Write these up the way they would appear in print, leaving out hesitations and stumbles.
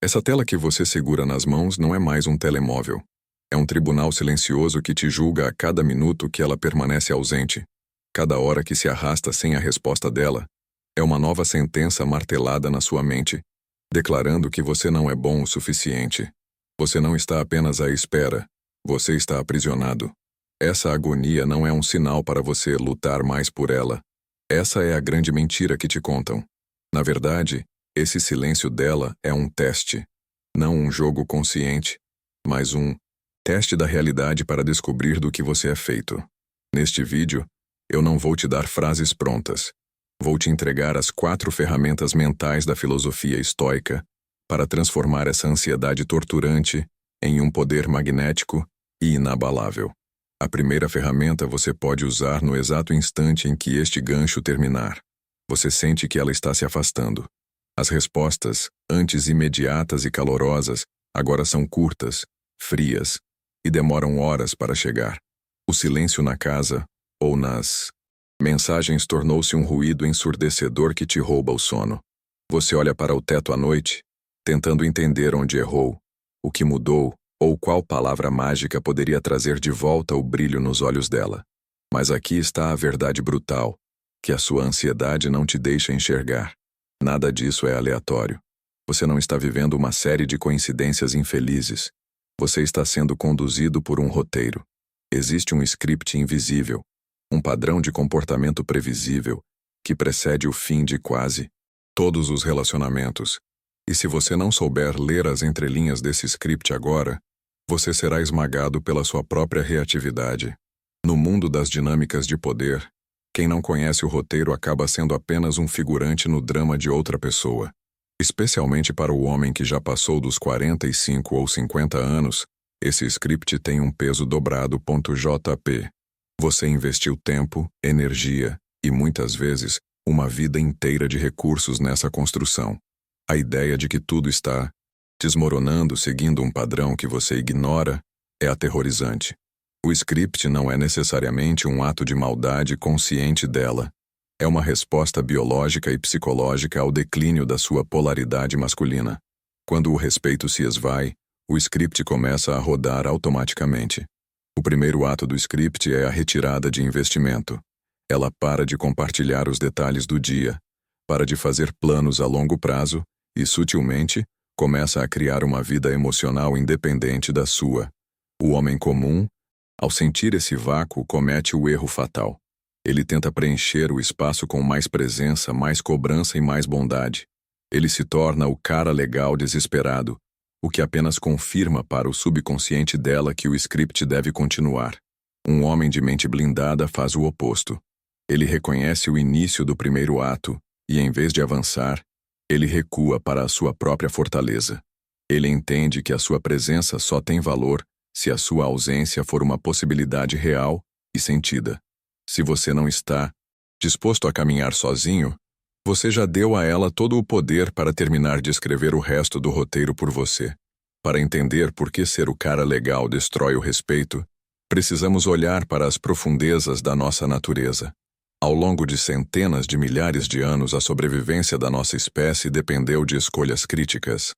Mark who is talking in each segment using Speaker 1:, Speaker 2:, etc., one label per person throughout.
Speaker 1: Essa tela que você segura nas mãos não é mais um telemóvel. É um tribunal silencioso que te julga a cada minuto que ela permanece ausente. Cada hora que se arrasta sem a resposta dela, é uma nova sentença martelada na sua mente, declarando que você não é bom o suficiente. Você não está apenas à espera, você está aprisionado. Essa agonia não é um sinal para você lutar mais por ela. Essa é a grande mentira que te contam. Na verdade, esse silêncio dela é um teste. Não um jogo consciente, mas um teste da realidade para descobrir do que você é feito. Neste vídeo, eu não vou te dar frases prontas. Vou te entregar as 4 ferramentas mentais da filosofia estoica para transformar essa ansiedade torturante em um poder magnético e inabalável. A primeira ferramenta você pode usar no exato instante em que este gancho terminar. Você sente que ela está se afastando. As respostas, antes imediatas e calorosas, agora são curtas, frias, e demoram horas para chegar. O silêncio na casa, ou nas mensagens, tornou-se um ruído ensurdecedor que te rouba o sono. Você olha para o teto à noite, tentando entender onde errou, o que mudou, ou qual palavra mágica poderia trazer de volta o brilho nos olhos dela. Mas aqui está a verdade brutal, que a sua ansiedade não te deixa enxergar. Nada disso é aleatório. Você não está vivendo uma série de coincidências infelizes. Você está sendo conduzido por um roteiro. Existe um script invisível, um padrão de comportamento previsível, que precede o fim de quase todos os relacionamentos. E se você não souber ler as entrelinhas desse script agora, você será esmagado pela sua própria reatividade. No mundo das dinâmicas de poder, quem não conhece o roteiro acaba sendo apenas um figurante no drama de outra pessoa. Especialmente para o homem que já passou dos 45 ou 50 anos, esse script tem um peso dobrado. JP. Você investiu tempo, energia e, muitas vezes, uma vida inteira de recursos nessa construção. A ideia de que tudo está desmoronando seguindo um padrão que você ignora é aterrorizante. O script não é necessariamente um ato de maldade consciente dela. É uma resposta biológica e psicológica ao declínio da sua polaridade masculina. Quando o respeito se esvai, o script começa a rodar automaticamente. O primeiro ato do script é a retirada de investimento. Ela para de compartilhar os detalhes do dia, para de fazer planos a longo prazo e, sutilmente, começa a criar uma vida emocional independente da sua. O homem comum, ao sentir esse vácuo, comete o erro fatal. Ele tenta preencher o espaço com mais presença, mais cobrança e mais bondade. Ele se torna o cara legal desesperado, o que apenas confirma para o subconsciente dela que o script deve continuar. Um homem de mente blindada faz o oposto. Ele reconhece o início do primeiro ato e, em vez de avançar, ele recua para a sua própria fortaleza. Ele entende que a sua presença só tem valor se a sua ausência for uma possibilidade real e sentida. Se você não está disposto a caminhar sozinho, você já deu a ela todo o poder para terminar de escrever o resto do roteiro por você. Para entender por que ser o cara legal destrói o respeito, precisamos olhar para as profundezas da nossa natureza. Ao longo de centenas de milhares de anos, a sobrevivência da nossa espécie dependeu de escolhas críticas.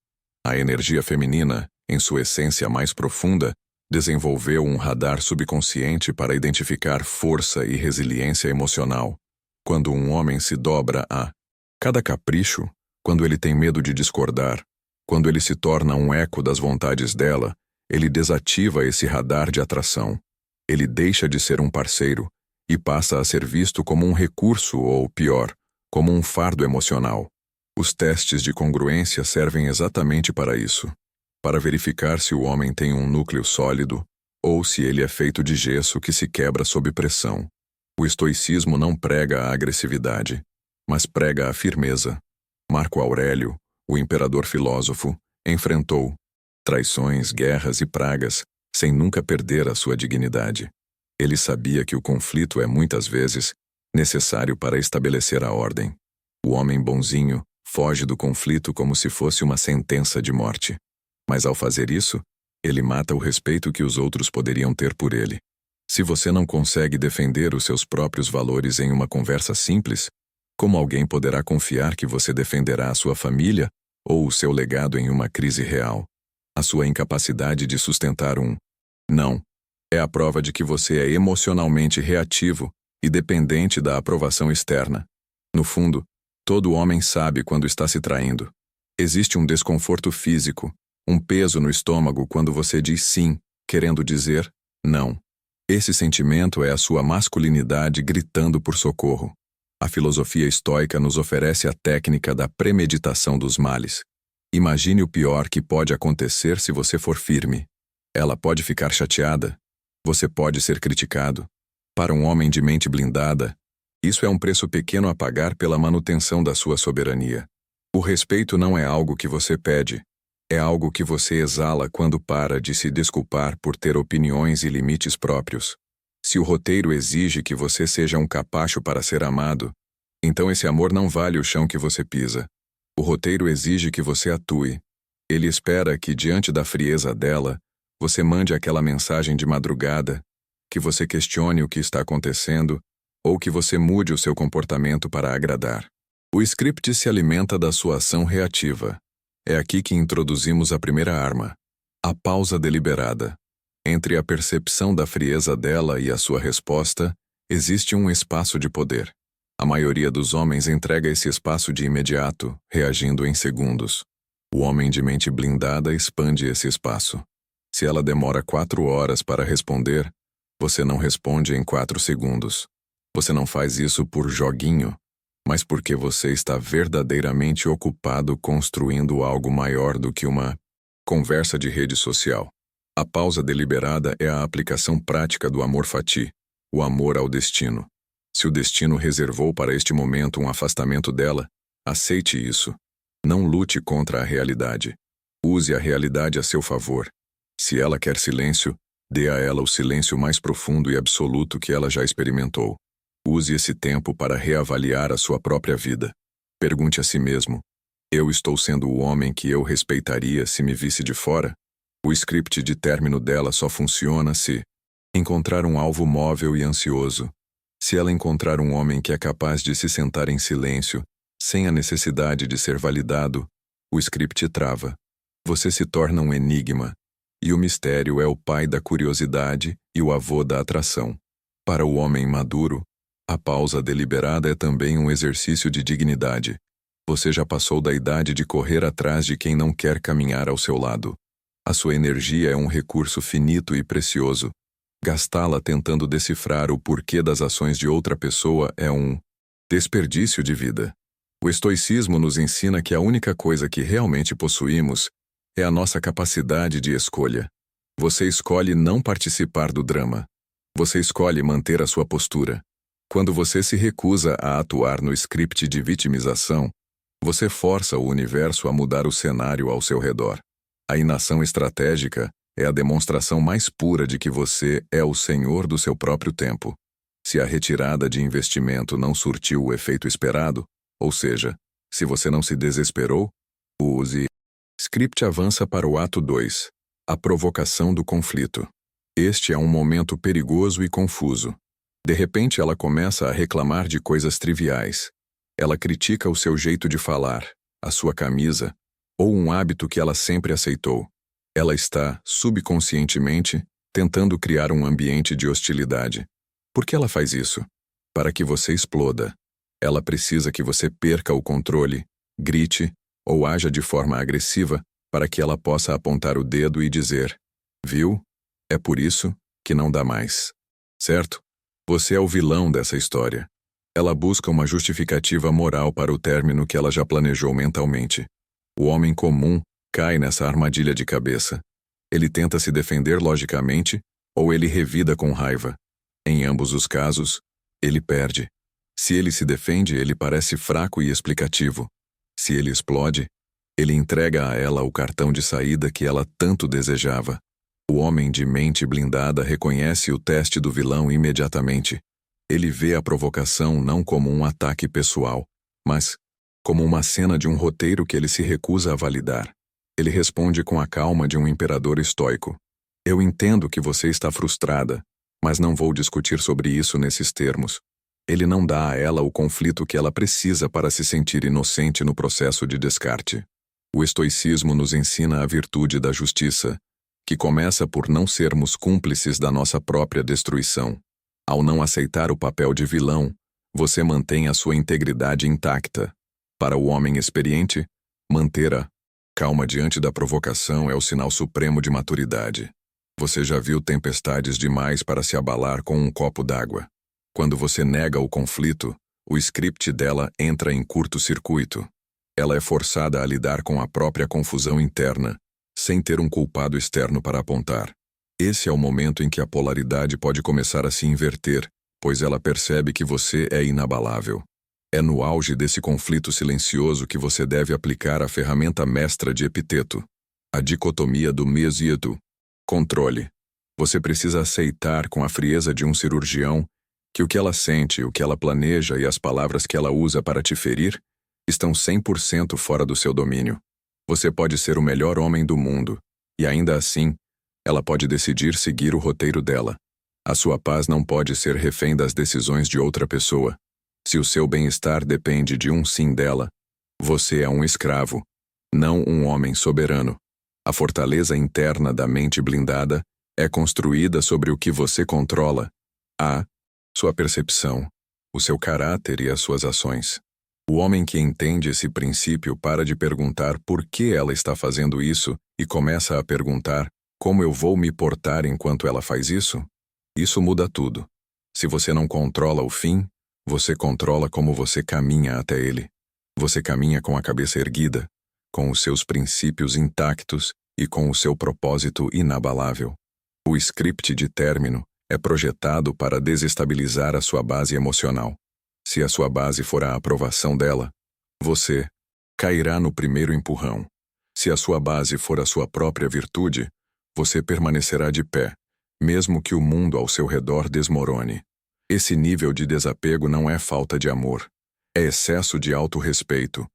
Speaker 1: A energia feminina, em sua essência mais profunda, desenvolveu um radar subconsciente para identificar força e resiliência emocional. Quando um homem se dobra a cada capricho, quando ele tem medo de discordar, quando ele se torna um eco das vontades dela, ele desativa esse radar de atração. Ele deixa de ser um parceiro e passa a ser visto como um recurso ou, pior, como um fardo emocional. Os testes de congruência servem exatamente para isso. Para verificar se o homem tem um núcleo sólido ou se ele é feito de gesso que se quebra sob pressão. O estoicismo não prega a agressividade, mas prega a firmeza. Marco Aurélio, o imperador filósofo, enfrentou traições, guerras e pragas sem nunca perder a sua dignidade. Ele sabia que o conflito é muitas vezes necessário para estabelecer a ordem. O homem bonzinho foge do conflito como se fosse uma sentença de morte. Mas ao fazer isso, ele mata o respeito que os outros poderiam ter por ele. Se você não consegue defender os seus próprios valores em uma conversa simples, como alguém poderá confiar que você defenderá a sua família ou o seu legado em uma crise real. A sua incapacidade de sustentar um não é a prova de que você é emocionalmente reativo e dependente da aprovação externa. No fundo, todo homem sabe quando está se traindo. Existe um desconforto físico, um peso no estômago quando você diz sim, querendo dizer não. Esse sentimento é a sua masculinidade gritando por socorro. A filosofia estoica nos oferece a técnica da premeditação dos males. Imagine o pior que pode acontecer se você for firme. Ela pode ficar chateada. Você pode ser criticado. Para um homem de mente blindada, isso é um preço pequeno a pagar pela manutenção da sua soberania. O respeito não é algo que você pede. É algo que você exala quando para de se desculpar por ter opiniões e limites próprios. Se o roteiro exige que você seja um capacho para ser amado, então esse amor não vale o chão que você pisa. O roteiro exige que você atue. Ele espera que, diante da frieza dela, você mande aquela mensagem de madrugada, que você questione o que está acontecendo, ou que você mude o seu comportamento para agradar. O script se alimenta da sua ação reativa. É aqui que introduzimos a primeira arma, a pausa deliberada. Entre a percepção da frieza dela e a sua resposta, existe um espaço de poder. A maioria dos homens entrega esse espaço de imediato, reagindo em segundos. O homem de mente blindada expande esse espaço. Se ela demora 4 horas para responder, você não responde em 4 segundos. Você não faz isso por joguinho, mas porque você está verdadeiramente ocupado construindo algo maior do que uma conversa de rede social. A pausa deliberada é a aplicação prática do amor fati, o amor ao destino. Se o destino reservou para este momento um afastamento dela, aceite isso. Não lute contra a realidade. Use a realidade a seu favor. Se ela quer silêncio, dê a ela o silêncio mais profundo e absoluto que ela já experimentou. Use esse tempo para reavaliar a sua própria vida. Pergunte a si mesmo: eu estou sendo o homem que eu respeitaria se me visse de fora? O script de término dela só funciona se encontrar um alvo móvel e ansioso. Se ela encontrar um homem que é capaz de se sentar em silêncio, sem a necessidade de ser validado, o script trava. Você se torna um enigma, e o mistério é o pai da curiosidade e o avô da atração. Para o homem maduro, a pausa deliberada é também um exercício de dignidade. Você já passou da idade de correr atrás de quem não quer caminhar ao seu lado. A sua energia é um recurso finito e precioso. Gastá-la tentando decifrar o porquê das ações de outra pessoa é um desperdício de vida. O estoicismo nos ensina que a única coisa que realmente possuímos é a nossa capacidade de escolha. Você escolhe não participar do drama. Você escolhe manter a sua postura. Quando você se recusa a atuar no script de vitimização, você força o universo a mudar o cenário ao seu redor. A inação estratégica é a demonstração mais pura de que você é o senhor do seu próprio tempo. Se a retirada de investimento não surtiu o efeito esperado, ou seja, se você não se desesperou, use. Script avança para o ato 2, a provocação do conflito. Este é um momento perigoso e confuso. De repente ela começa a reclamar de coisas triviais. Ela critica o seu jeito de falar, a sua camisa, ou um hábito que ela sempre aceitou. Ela está, subconscientemente, tentando criar um ambiente de hostilidade. Por que ela faz isso? Para que você exploda. Ela precisa que você perca o controle, grite ou haja de forma agressiva para que ela possa apontar o dedo e dizer: viu? É por isso que não dá mais. Certo? Você é o vilão dessa história. Ela busca uma justificativa moral para o término que ela já planejou mentalmente. O homem comum cai nessa armadilha de cabeça. Ele tenta se defender logicamente ou ele revida com raiva. Em ambos os casos, ele perde. Se ele se defende, ele parece fraco e explicativo. Se ele explode, ele entrega a ela o cartão de saída que ela tanto desejava. O homem de mente blindada reconhece o teste do vilão imediatamente. Ele vê a provocação não como um ataque pessoal, mas como uma cena de um roteiro que ele se recusa a validar. Ele responde com a calma de um imperador estoico: eu entendo que você está frustrada, mas não vou discutir sobre isso nesses termos. Ele não dá a ela o conflito que ela precisa para se sentir inocente no processo de descarte. O estoicismo nos ensina a virtude da justiça, que começa por não sermos cúmplices da nossa própria destruição. Ao não aceitar o papel de vilão, você mantém a sua integridade intacta. Para o homem experiente, manter a calma diante da provocação é o sinal supremo de maturidade. Você já viu tempestades demais para se abalar com um copo d'água. Quando você nega o conflito, o script dela entra em curto-circuito. Ela é forçada a lidar com a própria confusão interna, sem ter um culpado externo para apontar. Esse é o momento em que a polaridade pode começar a se inverter, pois ela percebe que você é inabalável. É no auge desse conflito silencioso que você deve aplicar a ferramenta mestra de Epiteto, a dicotomia do mesieto. Controle. Você precisa aceitar com a frieza de um cirurgião que o que ela sente, o que ela planeja e as palavras que ela usa para te ferir estão 100% fora do seu domínio. Você pode ser o melhor homem do mundo, e ainda assim, ela pode decidir seguir o roteiro dela. A sua paz não pode ser refém das decisões de outra pessoa. Se o seu bem-estar depende de um sim dela, você é um escravo, não um homem soberano. A fortaleza interna da mente blindada é construída sobre o que você controla, sua percepção, o seu caráter e as suas ações. O homem que entende esse princípio para de perguntar por que ela está fazendo isso e começa a perguntar como eu vou me portar enquanto ela faz isso? Isso muda tudo. Se você não controla o fim, você controla como você caminha até ele. Você caminha com a cabeça erguida, com os seus princípios intactos e com o seu propósito inabalável. O script de término é projetado para desestabilizar a sua base emocional. Se a sua base for a aprovação dela, você cairá no primeiro empurrão. Se a sua base for a sua própria virtude, você permanecerá de pé, mesmo que o mundo ao seu redor desmorone. Esse nível de desapego não é falta de amor, é excesso de autorrespeito.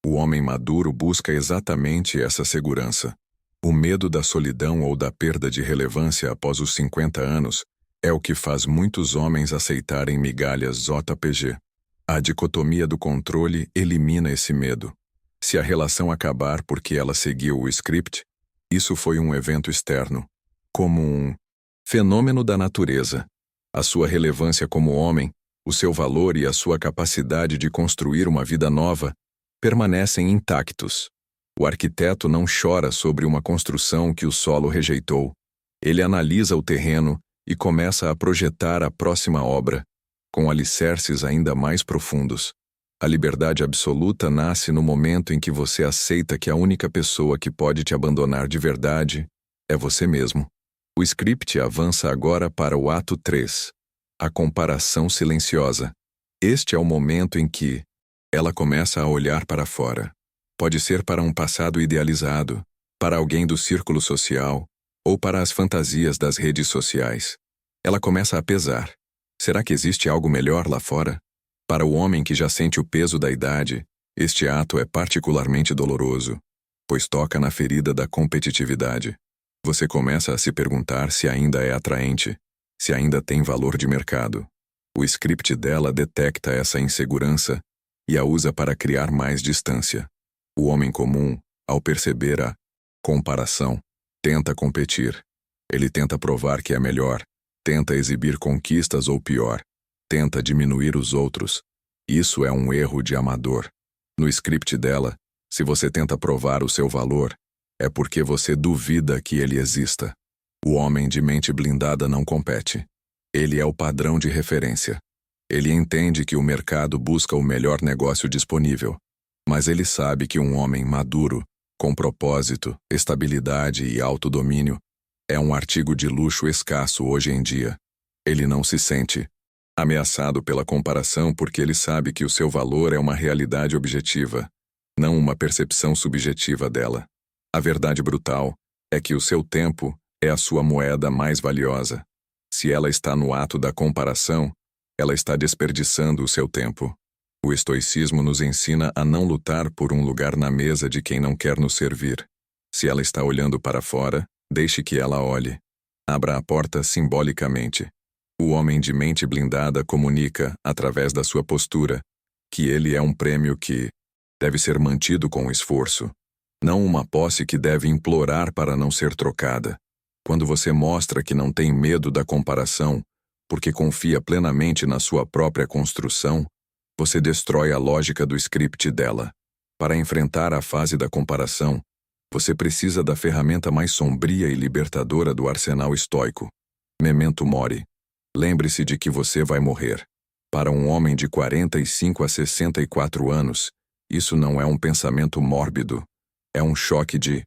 Speaker 1: O homem maduro busca exatamente essa segurança. O medo da solidão ou da perda de relevância após os 50 anos é o que faz muitos homens aceitarem migalhas JPG. A dicotomia do controle elimina esse medo. Se a relação acabar porque ela seguiu o script, isso foi um evento externo, como um fenômeno da natureza. A sua relevância como homem, o seu valor e a sua capacidade de construir uma vida nova permanecem intactos. O arquiteto não chora sobre uma construção que o solo rejeitou. Ele analisa o terreno e começa a projetar a próxima obra, com alicerces ainda mais profundos. A liberdade absoluta nasce no momento em que você aceita que a única pessoa que pode te abandonar de verdade é você mesmo. O script avança agora para o ato 3, a comparação silenciosa. Este é o momento em que ela começa a olhar para fora. Pode ser para um passado idealizado, para alguém do círculo social, ou para as fantasias das redes sociais. Ela começa a pesar. Será que existe algo melhor lá fora? Para o homem que já sente o peso da idade, este ato é particularmente doloroso, pois toca na ferida da competitividade. Você começa a se perguntar se ainda é atraente, se ainda tem valor de mercado. O script dela detecta essa insegurança e a usa para criar mais distância. O homem comum, ao perceber a comparação, tenta competir. Ele tenta provar que é melhor, tenta exibir conquistas ou pior, tenta diminuir os outros. Isso é um erro de amador. No script dela, se você tenta provar o seu valor, é porque você duvida que ele exista. O homem de mente blindada não compete. Ele é o padrão de referência. Ele entende que o mercado busca o melhor negócio disponível, mas ele sabe que um homem maduro, com propósito, estabilidade e autodomínio, é um artigo de luxo escasso hoje em dia. Ele não se sente ameaçado pela comparação porque ele sabe que o seu valor é uma realidade objetiva, não uma percepção subjetiva dela. A verdade brutal é que o seu tempo é a sua moeda mais valiosa. Se ela está no ato da comparação, ela está desperdiçando o seu tempo. O estoicismo nos ensina a não lutar por um lugar na mesa de quem não quer nos servir. Se ela está olhando para fora, deixe que ela olhe. Abra a porta simbolicamente. O homem de mente blindada comunica, através da sua postura, que ele é um prêmio que deve ser mantido com esforço. Não uma posse que deve implorar para não ser trocada. Quando você mostra que não tem medo da comparação, porque confia plenamente na sua própria construção, você destrói a lógica do script dela. Para enfrentar a fase da comparação, você precisa da ferramenta mais sombria e libertadora do arsenal estoico. Memento mori. Lembre-se de que você vai morrer. Para um homem de 45 a 64 anos, isso não é um pensamento mórbido. É um choque de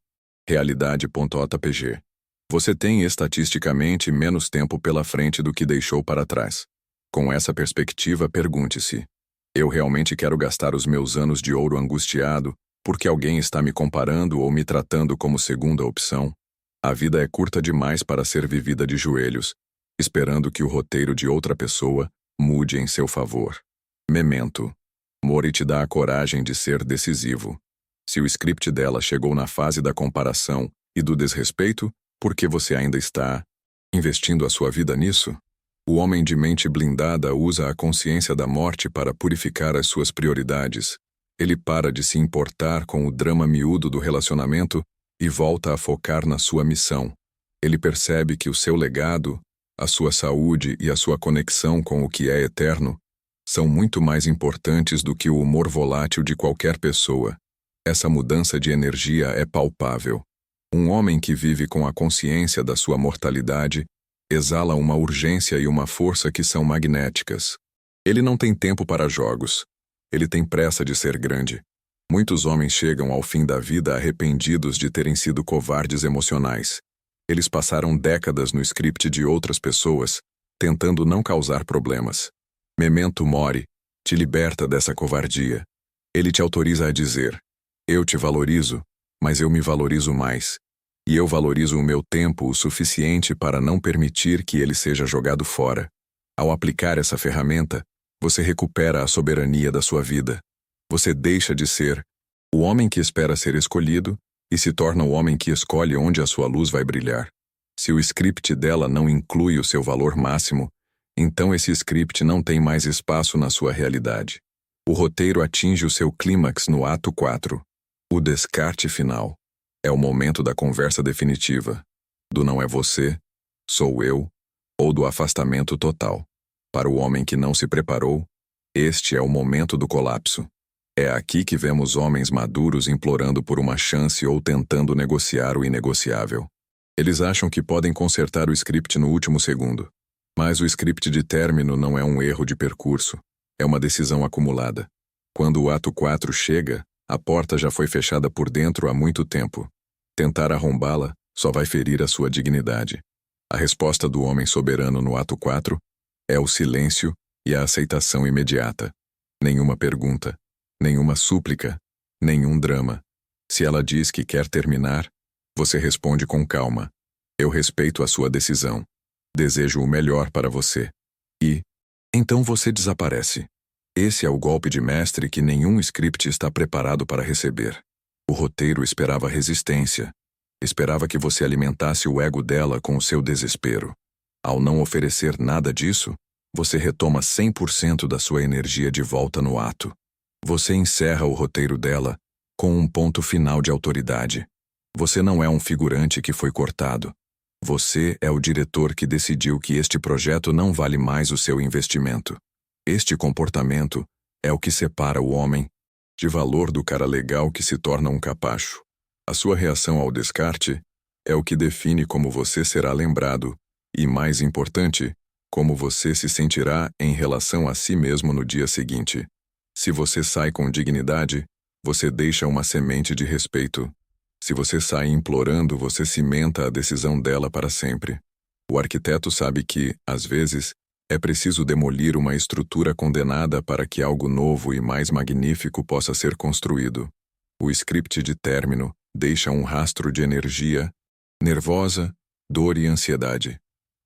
Speaker 1: realidade.jpg. Você tem estatisticamente menos tempo pela frente do que deixou para trás. Com essa perspectiva, pergunte-se: eu realmente quero gastar os meus anos de ouro angustiado porque alguém está me comparando ou me tratando como segunda opção? A vida é curta demais para ser vivida de joelhos, esperando que o roteiro de outra pessoa mude em seu favor. Memento. Mori te dá a coragem de ser decisivo. Se o script dela chegou na fase da comparação e do desrespeito, por que você ainda está investindo a sua vida nisso? O homem de mente blindada usa a consciência da morte para purificar as suas prioridades. Ele para de se importar com o drama miúdo do relacionamento e volta a focar na sua missão. Ele percebe que o seu legado, a sua saúde e a sua conexão com o que é eterno são muito mais importantes do que o humor volátil de qualquer pessoa. Essa mudança de energia é palpável. Um homem que vive com a consciência da sua mortalidade exala uma urgência e uma força que são magnéticas. Ele não tem tempo para jogos. Ele tem pressa de ser grande. Muitos homens chegam ao fim da vida arrependidos de terem sido covardes emocionais. Eles passaram décadas no script de outras pessoas, tentando não causar problemas. Memento mori te liberta dessa covardia. Ele te autoriza a dizer: eu te valorizo, mas eu me valorizo mais. E eu valorizo o meu tempo o suficiente para não permitir que ele seja jogado fora. Ao aplicar essa ferramenta, você recupera a soberania da sua vida. Você deixa de ser o homem que espera ser escolhido e se torna o homem que escolhe onde a sua luz vai brilhar. Se o script dela não inclui o seu valor máximo, então esse script não tem mais espaço na sua realidade. O roteiro atinge o seu clímax no ato 4. O descarte final. É o momento da conversa definitiva, do não é você, sou eu, ou do afastamento total. Para o homem que não se preparou, este é o momento do colapso. É aqui que vemos homens maduros implorando por uma chance ou tentando negociar o inegociável. Eles acham que podem consertar o script no último segundo. Mas o script de término não é um erro de percurso, é uma decisão acumulada. Quando o ato 4 chega, a porta já foi fechada por dentro há muito tempo. Tentar arrombá-la só vai ferir a sua dignidade. A resposta do homem soberano no ato 4 é o silêncio e a aceitação imediata. Nenhuma pergunta, nenhuma súplica, nenhum drama. Se ela diz que quer terminar, você responde com calma: eu respeito a sua decisão. Desejo o melhor para você. E então você desaparece. Esse é o golpe de mestre que nenhum script está preparado para receber. O roteiro esperava resistência. Esperava que você alimentasse o ego dela com o seu desespero. Ao não oferecer nada disso, você retoma 100% da sua energia de volta no ato. Você encerra o roteiro dela com um ponto final de autoridade. Você não é um figurante que foi cortado. Você é o diretor que decidiu que este projeto não vale mais o seu investimento. Este comportamento é o que separa o homem de valor do cara legal que se torna um capacho. A sua reação ao descarte é o que define como você será lembrado e, mais importante, como você se sentirá em relação a si mesmo no dia seguinte. Se você sai com dignidade, você deixa uma semente de respeito. Se você sai implorando, você cimenta a decisão dela para sempre. O arquiteto sabe que, às vezes, é preciso demolir uma estrutura condenada para que algo novo e mais magnífico possa ser construído. O script de término deixa um rastro de energia nervosa, dor e ansiedade.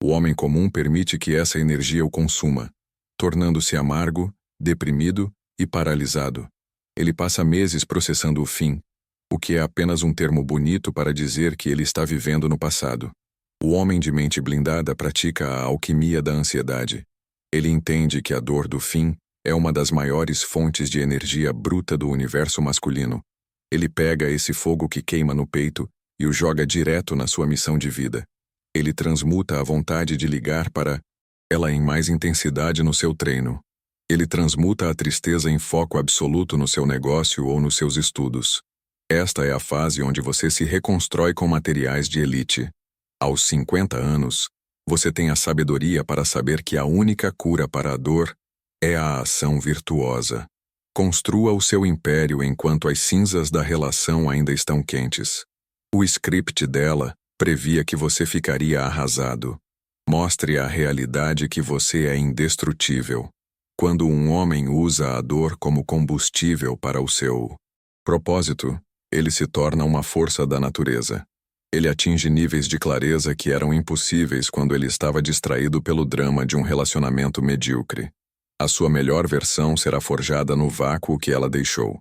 Speaker 1: O homem comum permite que essa energia o consuma, tornando-se amargo, deprimido e paralisado. Ele passa meses processando o fim, o que é apenas um termo bonito para dizer que ele está vivendo no passado. O homem de mente blindada pratica a alquimia da ansiedade. Ele entende que a dor do fim é uma das maiores fontes de energia bruta do universo masculino. Ele pega esse fogo que queima no peito e o joga direto na sua missão de vida. Ele transmuta a vontade de ligar para ela em mais intensidade no seu treino. Ele transmuta a tristeza em foco absoluto no seu negócio ou nos seus estudos. Esta é a fase onde você se reconstrói com materiais de elite. Aos 50 anos, você tem a sabedoria para saber que a única cura para a dor é a ação virtuosa. Construa o seu império enquanto as cinzas da relação ainda estão quentes. O script dela previa que você ficaria arrasado. Mostre a realidade que você é indestrutível. Quando um homem usa a dor como combustível para o seu propósito, ele se torna uma força da natureza. Ele atinge níveis de clareza que eram impossíveis quando ele estava distraído pelo drama de um relacionamento medíocre. A sua melhor versão será forjada no vácuo que ela deixou.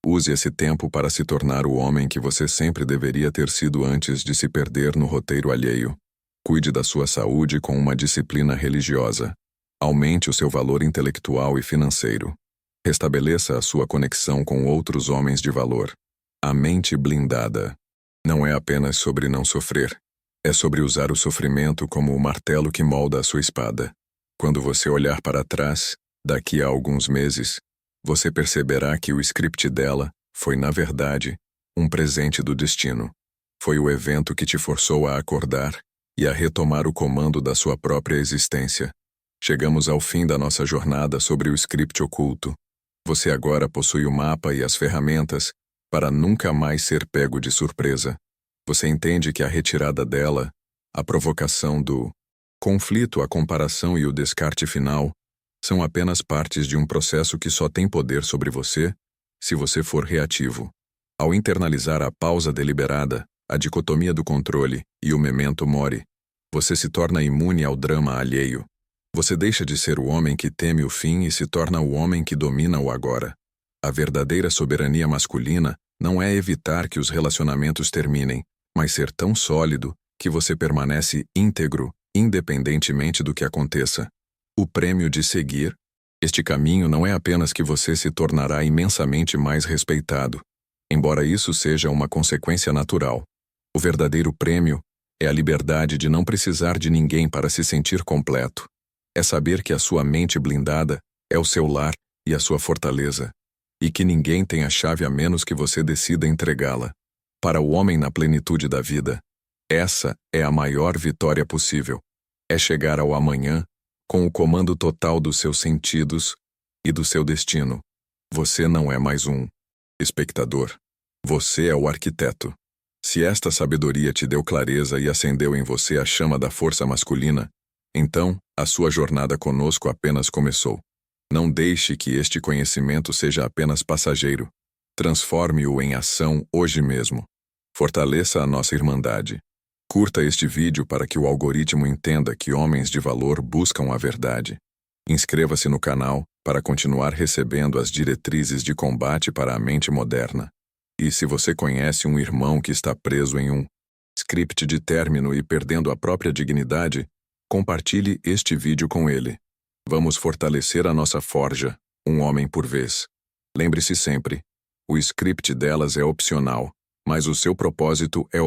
Speaker 1: Use esse tempo para se tornar o homem que você sempre deveria ter sido antes de se perder no roteiro alheio. Cuide da sua saúde com uma disciplina religiosa. Aumente o seu valor intelectual e financeiro. Restabeleça a sua conexão com outros homens de valor. A mente blindada não é apenas sobre não sofrer. É sobre usar o sofrimento como o martelo que molda a sua espada. Quando você olhar para trás, daqui a alguns meses, você perceberá que o script dela foi, na verdade, um presente do destino. Foi o evento que te forçou a acordar e a retomar o comando da sua própria existência. Chegamos ao fim da nossa jornada sobre o script oculto. Você agora possui o mapa e as ferramentas para nunca mais ser pego de surpresa. Você entende que a retirada dela, a provocação do conflito, a comparação e o descarte final são apenas partes de um processo que só tem poder sobre você se você for reativo. Ao internalizar a pausa deliberada, a dicotomia do controle e o memento mori, você se torna imune ao drama alheio. Você deixa de ser o homem que teme o fim e se torna o homem que domina o agora. A verdadeira soberania masculina não é evitar que os relacionamentos terminem, mas ser tão sólido que você permanece íntegro, independentemente do que aconteça. O prêmio de seguir este caminho não é apenas que você se tornará imensamente mais respeitado, embora isso seja uma consequência natural. O verdadeiro prêmio é a liberdade de não precisar de ninguém para se sentir completo. É saber que a sua mente blindada é o seu lar e a sua fortaleza, e que ninguém tem a chave a menos que você decida entregá-la. Para o homem na plenitude da vida, essa é a maior vitória possível. É chegar ao amanhã com o comando total dos seus sentidos e do seu destino. Você não é mais um espectador. Você é o arquiteto. Se esta sabedoria te deu clareza e acendeu em você a chama da força masculina, então, a sua jornada conosco apenas começou. Não deixe que este conhecimento seja apenas passageiro. Transforme-o em ação hoje mesmo. Fortaleça a nossa irmandade. Curta este vídeo para que o algoritmo entenda que homens de valor buscam a verdade. Inscreva-se no canal para continuar recebendo as diretrizes de combate para a mente moderna. E se você conhece um irmão que está preso em um script de término e perdendo a própria dignidade, compartilhe este vídeo com ele. Vamos fortalecer a nossa forja, um homem por vez. Lembre-se sempre, o script delas é opcional, mas o seu propósito é